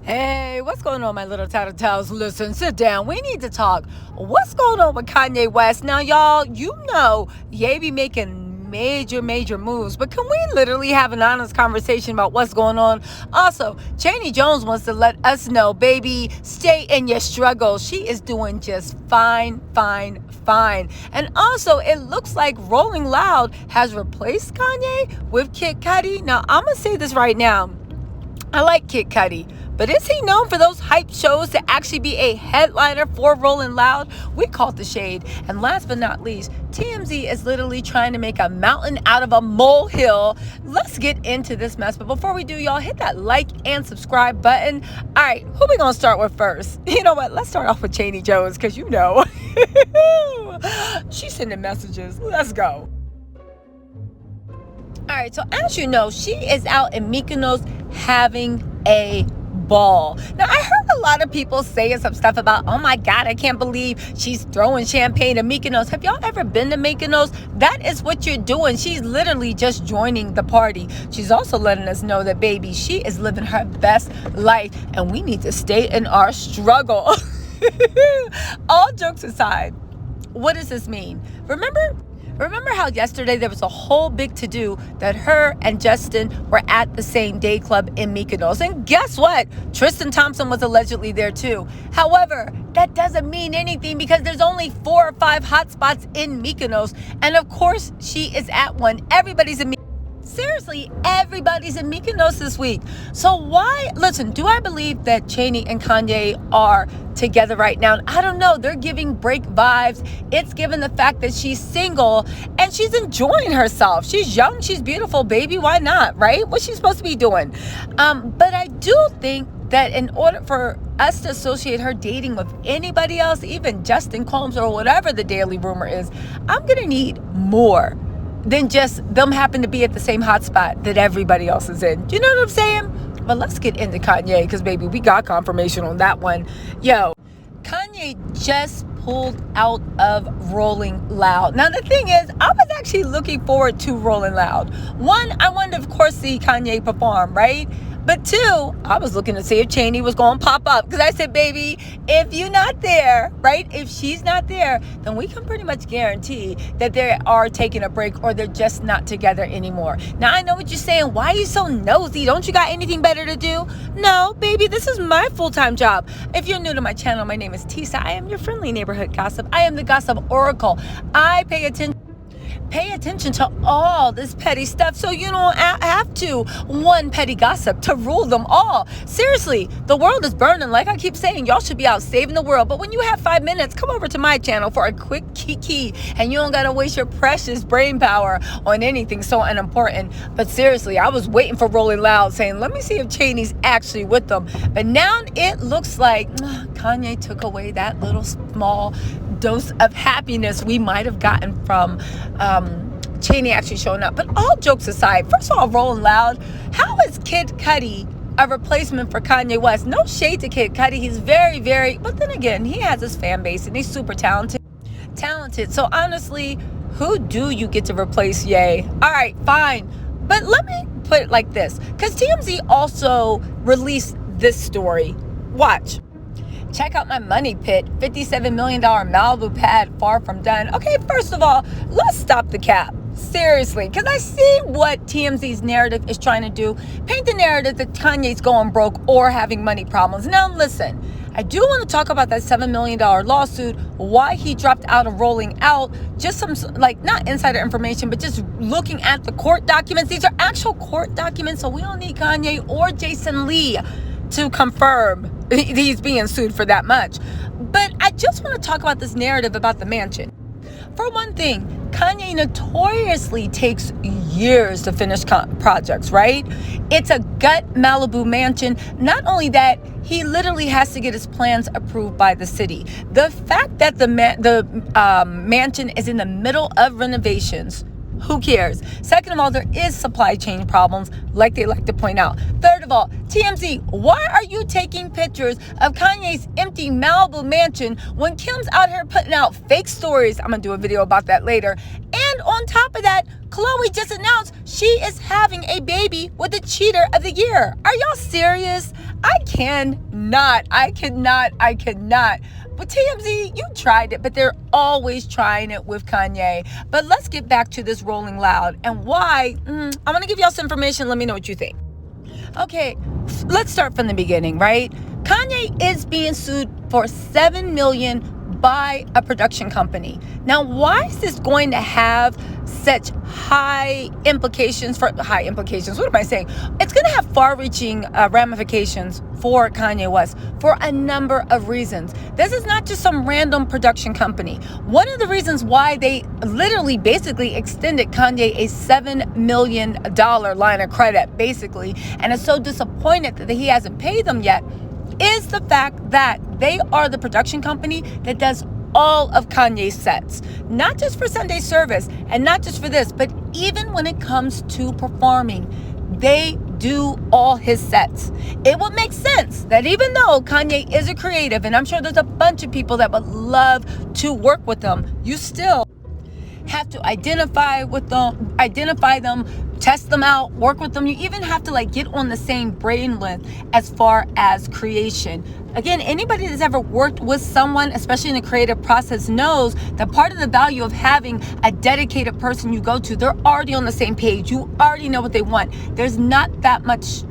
Hey, what's going on, my little Tattle Tells? Listen, sit down. We need to talk. What's going on with Kanye West? Now, y'all, you know, Ye be making major moves, but can we literally have an honest conversation about what's going on? Also, Chaney Jones wants to let us know, baby, stay in your struggle. She is doing just fine. And also, it looks like Rolling Loud has replaced Kanye with Kid Cudi. Now, I'm going to say this right now. I like Kid Cudi, but is he known for those hype shows to actually be a headliner for Rolling Loud? We caught the shade. And last but not least, TMZ is literally trying to make a mountain out of a molehill. Let's get into this mess. But before we do, y'all, hit that like and subscribe button. All right, who we going to start with first? You know what? Let's start off with Chaney Jones because you know. She's sending messages. Let's go. All right, so as you know, she is out in Mykonos having a ball. Now, I heard a lot of people saying some stuff about, oh my God, I can't believe she's throwing champagne in Mykonos. Have y'all ever been to Mykonos? That is what you're doing. She's literally just joining the party. She's also letting us know that, baby, she is living her best life, and we need to stay in our struggle. All jokes aside, what does this mean? Remember how yesterday there was a whole big to-do that her and Justin were at the same day club in Mykonos? And guess what? Tristan Thompson was allegedly there too. However, that doesn't mean anything because there's only 4 or 5 hotspots in Mykonos. And of course, she is at one. Everybody's in Mykonos. Seriously, everybody's in Mykonos this week. So why? Listen, do I believe that Chaney and Kanye are together right now? I don't know. They're giving break vibes. It's given the fact that she's single and she's enjoying herself. She's young. She's beautiful, baby. Why not, right? What's she supposed to be doing? But I do think that in order for us to associate her dating with anybody else, even Justin Combs or whatever the daily rumor is, I'm going to need more than just them happen to be at the same hotspot that everybody else is in. Do you know what I'm saying? But let's get into Kanye because, baby, we got confirmation on that one. Yo, Kanye just pulled out of Rolling Loud. Now, the thing is, I was actually looking forward to Rolling Loud. One, I wanted to, of course, see Kanye perform, right? But two, I was looking to see if Chaney was going to pop up. Because I said, baby, if you're not there, right? If she's not there, then we can pretty much guarantee that they are taking a break or they're just not together anymore. Now, I know what you're saying. Why are you so nosy? Don't you got anything better to do? No, baby, this is my full-time job. If you're new to my channel, my name is Tisa. I am your friendly neighborhood gossip. I am the gossip oracle. I pay attention to all this petty stuff so you don't have to one petty gossip to rule them all. Seriously, the world is burning. Like I keep saying, y'all should be out saving the world. But when you have 5 minutes, come over to my channel for a quick kiki, and you don't gotta waste your precious brain power on anything so unimportant. But seriously, I was waiting for Rolling Loud saying, let me see if Chaney's actually with them. But now it looks like Kanye took away that little small dose of happiness we might have gotten from Chaney actually showing up. But all jokes aside, first of all, Rolling Loud, how is Kid Cudi a replacement for Kanye West? No shade to Kid Cudi. He's very, but then again, he has his fan base and he's super talented. So honestly, who do you get to replace Ye? All right, fine. But let me put it like this, because TMZ also released this story. Watch. Check out my money pit, $57 million Malibu pad, far from done. Okay, first of all, let's stop the cap. Seriously, because I see what TMZ's narrative is trying to do. Paint the narrative that Kanye's going broke or having money problems. Now, listen, I do want to talk about that $7 million lawsuit, why he dropped out of Rolling Out, just some, like, not insider information, but just looking at the court documents. These are actual court documents, so we don't need Kanye or Jason Lee to confirm he's being sued for that much. But I just want to talk about this narrative about the mansion. For one thing, Kanye notoriously takes years to finish projects, right? It's a gut Malibu mansion. Not only that, he literally has to get his plans approved by the city. The fact that the mansion is in the middle of renovations, who cares? Second of all, there is supply chain problems, like they like to point out. Third of all, TMZ, why are you taking pictures of Kanye's empty Malibu mansion when Kim's out here putting out fake stories? I'm going to do a video about that later. And on top of that, Khloe just announced she is having a baby with the cheater of the year. Are y'all serious? I cannot. But TMZ, you tried it, but they're always trying it with Kanye. But let's get back to this Rolling Loud and why. I'm going to give y'all some information. Let me know what you think. Okay, let's start from the beginning, right? Kanye is being sued for $7 million by a production company. Now, why is this going to have such high implications? What am I saying? It's going to have far-reaching ramifications for Kanye West for a number of reasons. This is not just some random production company. One of the reasons why they literally basically extended Kanye a $7 million line of credit, basically, and is so disappointed that he hasn't paid them yet, is the fact that they are the production company that does all of Kanye's sets. Not just for Sunday service and not just for this, but even when it comes to performing, they do all his sets. It would make sense that even though Kanye is a creative, and I'm sure there's a bunch of people that would love to work with him, you still have to identify them, test them out, work with them. You even have to get on the same brainwave as far as creation. Again, anybody that's ever worked with someone, especially in the creative process, knows that part of the value of having a dedicated person you go to, they're already on the same page. You already know what they want. There's not that much,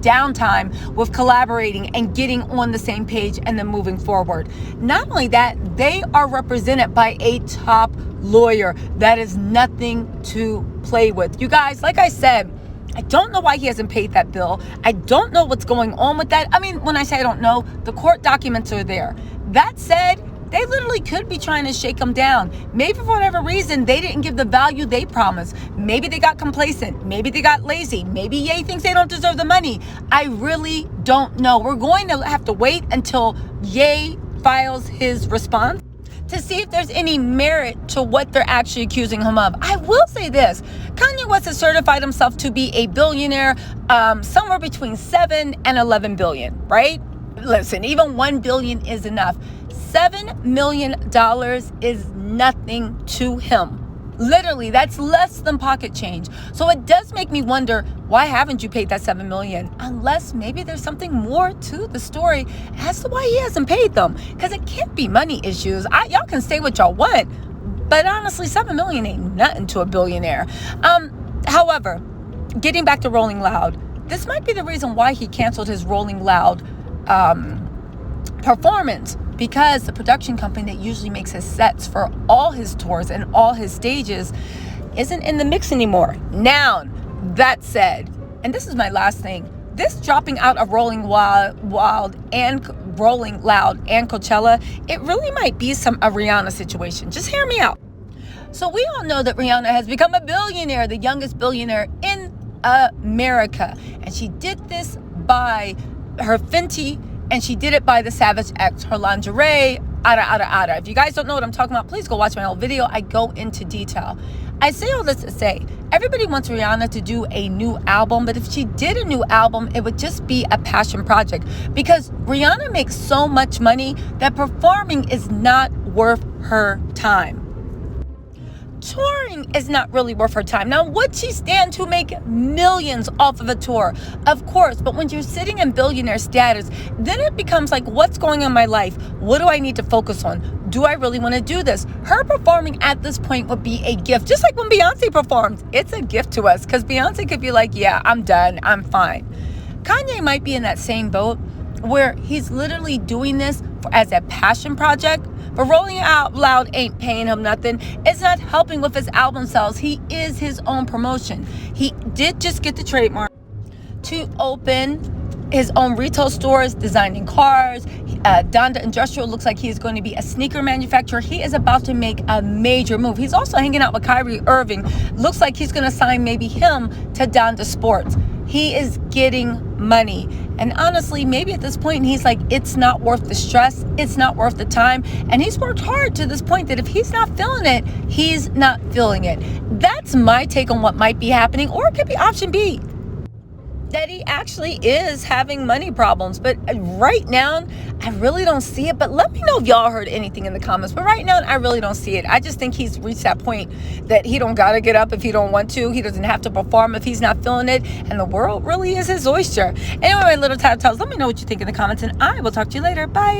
downtime with collaborating and getting on the same page and then moving forward. Not only that, they are represented by a top lawyer. That is nothing to play with. You guys, like I said, I don't know why he hasn't paid that bill. I don't know what's going on with that. I mean, when I say I don't know, the court documents are there. That said, they literally could be trying to shake him down. Maybe for whatever reason, they didn't give the value they promised. Maybe they got complacent. Maybe they got lazy. Maybe Ye thinks they don't deserve the money. I really don't know. We're going to have to wait until Ye files his response to see if there's any merit to what they're actually accusing him of. I will say this. Kanye West has certified himself to be a billionaire, somewhere between 7 and 11 billion, right? Listen, even 1 billion is enough. $7 million is nothing to him. Literally, that's less than pocket change. So it does make me wonder, why haven't you paid that $7 million? Unless maybe there's something more to the story as to why he hasn't paid them. Because it can't be money issues. Y'all can say what y'all want, but honestly, $7 million ain't nothing to a billionaire. However, getting back to Rolling Loud, this might be the reason why he canceled his Rolling Loud performance, because the production company that usually makes his sets for all his tours and all his stages isn't in the mix anymore. Now, that said, and this is my last thing, this dropping out of Rolling Loud and Coachella, it really might be a Rihanna situation. Just hear me out. So we all know that Rihanna has become a billionaire, the youngest billionaire in America. And she did this by her Fenty, and she did it by the Savage X, her lingerie, ada. If you guys don't know what I'm talking about, please go watch my whole video. I go into detail. I say all this to say, everybody wants Rihanna to do a new album, but if she did a new album, it would just be a passion project, because Rihanna makes so much money that performing is not worth her time. Touring is not really worth her time. Now, would she stand to make millions off of a tour? Of course, but when you're sitting in billionaire status, then it becomes like, what's going on in my life? What do I need to focus on? Do I really want to do this? Her performing at this point would be a gift. Just like when Beyonce performs, it's a gift to us, because Beyonce could be like, yeah, I'm done, I'm fine. Kanye might be in that same boat where he's literally doing this as a passion project. But Rolling Out Loud ain't paying him nothing. It's not helping with his album sales. He is his own promotion. He did just get the trademark to open his own retail stores, designing cars. Donda Industrial looks like he is going to be a sneaker manufacturer. He is about to make a major move. He's also hanging out with Kyrie Irving. Looks like he's going to sign maybe him to Donda Sports. He is getting money. And honestly, maybe at this point, he's like, it's not worth the stress. It's not worth the time. And he's worked hard to this point that if he's not feeling it, he's not feeling it. That's my take on what might be happening, or it could be option B. that he actually is having money problems. But right now, I really don't see it. But let me know if y'all heard anything in the comments. But right now, I really don't see it. I just think he's reached that point that he don't gotta get up if he don't want to. He doesn't have to perform if he's not feeling it. And the world really is his oyster. Anyway, my little Tattle Tells, let me know what you think in the comments, and I will talk to you later. Bye.